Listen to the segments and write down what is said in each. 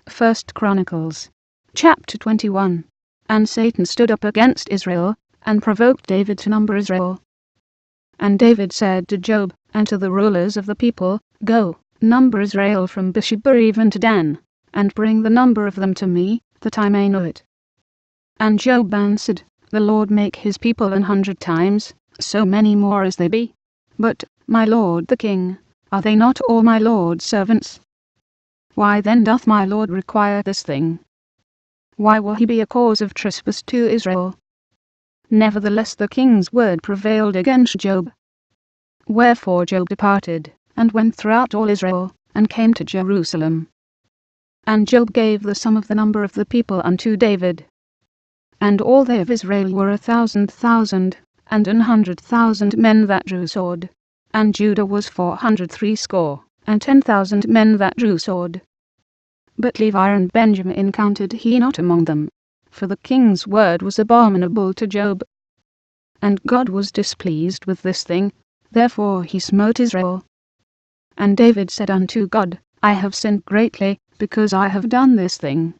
1 Chronicles, chapter 21. And Satan stood up against Israel, and provoked David to number Israel. And David said to Job, and to the rulers of the people, Go, number Israel from Beersheba even to Dan, and bring the number of them to me, that I may know it. And Job answered, The Lord make his people 100 times, so many more as they be. But, my lord the king, are they not all my lord's servants? Why then doth my lord require this thing? Why will he be a cause of trespass to Israel? Nevertheless the king's word prevailed against Job. Wherefore Job departed, and went throughout all Israel, and came to Jerusalem. And Job gave the sum of the number of the people unto David. And all they of Israel were 1,000,000, and 100,000 men that drew sword. And Judah was 460, and 10,000 men that drew sword. But Levi and Benjamin counted he not among them, for the king's word was abominable to Job. And God was displeased with this thing, therefore he smote Israel. And David said unto God, I have sinned greatly, because I have done this thing.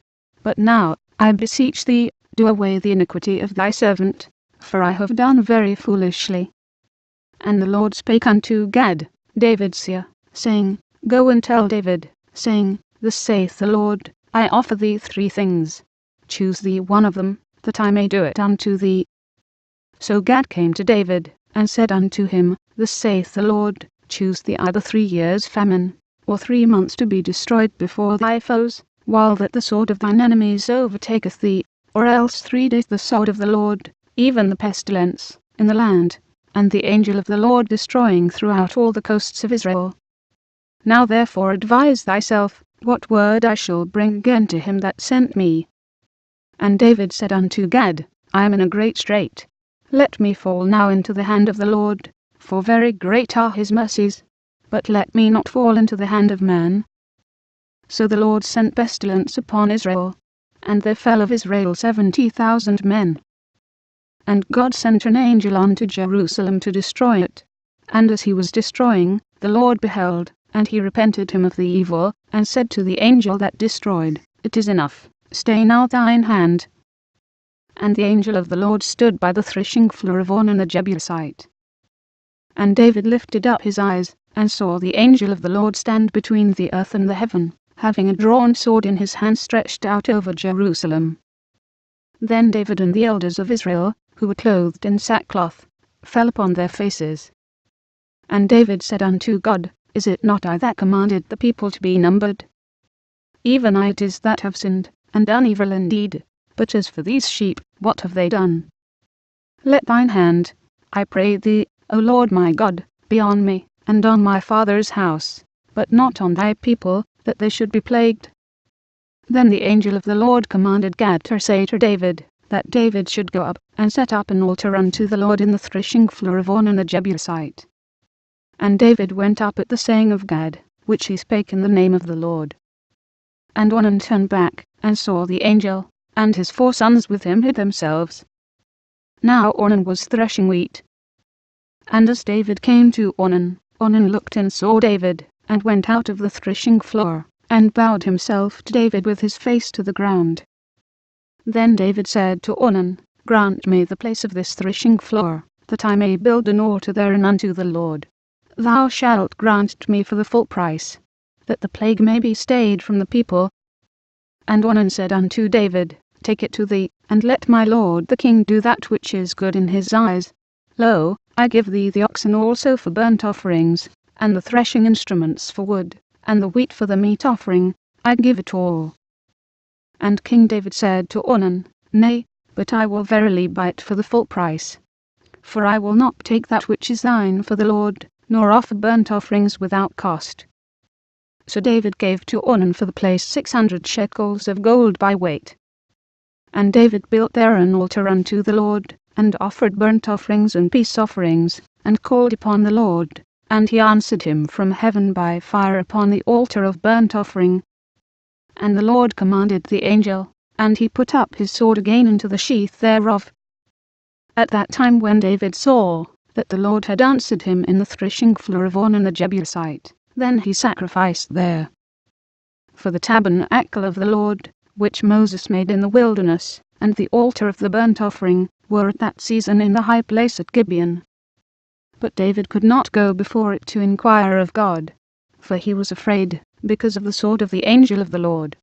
But now, I beseech thee, do away the iniquity of thy servant, for I have done very foolishly. And the Lord spake unto Gad, David's seer, saying, Go and tell David, saying, Thus saith the Lord, I offer thee 3 things. Choose thee one of them, that I may do it unto thee. So Gad came to David, and said unto him, Thus saith the Lord, choose thee either 3 years' famine, or 3 months to be destroyed before thy foes, while that the sword of thine enemies overtaketh thee, or else 3 days the sword of the Lord, even the pestilence, in the land, and the angel of the Lord destroying throughout all the coasts of Israel. Now therefore advise thyself, what word I shall bring again to him that sent me. And David said unto Gad, I am in a great strait. Let me fall now into the hand of the Lord, for very great are his mercies, but let me not fall into the hand of man. So the Lord sent pestilence upon Israel, and there fell of Israel 70,000 men. And God sent an angel unto Jerusalem to destroy it. And as he was destroying, the Lord beheld, and he repented him of the evil, and said to the angel that destroyed, It is enough, stay now thine hand. And the angel of the Lord stood by the threshing floor of Ornan the Jebusite. And David lifted up his eyes, and saw the angel of the Lord stand between the earth and the heaven, having a drawn sword in his hand stretched out over Jerusalem. Then David and the elders of Israel, who were clothed in sackcloth, fell upon their faces. And David said unto God, Is it not I that commanded the people to be numbered? Even I it is that have sinned, and done evil indeed. But as for these sheep, what have they done? Let thine hand, I pray thee, O Lord my God, be on me, and on my father's house, but not on thy people, that they should be plagued. Then the angel of the Lord commanded Gad to say to David, that David should go up, and set up an altar unto the Lord in the threshing floor of Ornan the Jebusite. And David went up at the saying of Gad, which he spake in the name of the Lord. And Ornan turned back, and saw the angel, and his 4 sons with him hid themselves. Now Ornan was threshing wheat. And as David came to Ornan, Ornan looked and saw David, and went out of the threshing floor, and bowed himself to David with his face to the ground. Then David said to Ornan, Grant me the place of this threshing floor, that I may build an altar therein unto the Lord. Thou shalt grant it me for the full price, that the plague may be stayed from the people. And Ornan said unto David, Take it to thee, and let my lord the king do that which is good in his eyes. Lo, I give thee the oxen also for burnt offerings, and the threshing instruments for wood, and the wheat for the meat offering, I give it all. And King David said to Ornan, Nay, but I will verily buy it for the full price. For I will not take that which is thine for the Lord, nor offer burnt offerings without cost. So David gave to Ornan for the place 600 shekels of gold by weight. And David built there an altar unto the Lord, and offered burnt offerings and peace offerings, and called upon the Lord, and he answered him from heaven by fire upon the altar of burnt offering. And the Lord commanded the angel, and he put up his sword again into the sheath thereof. At that time when David saw that the Lord had answered him in the threshing floor of Ornan the Jebusite, then he sacrificed there. For the tabernacle of the Lord, which Moses made in the wilderness, and the altar of the burnt offering, were at that season in the high place at Gibeon. But David could not go before it to inquire of God, for he was afraid, because of the sword of the angel of the Lord.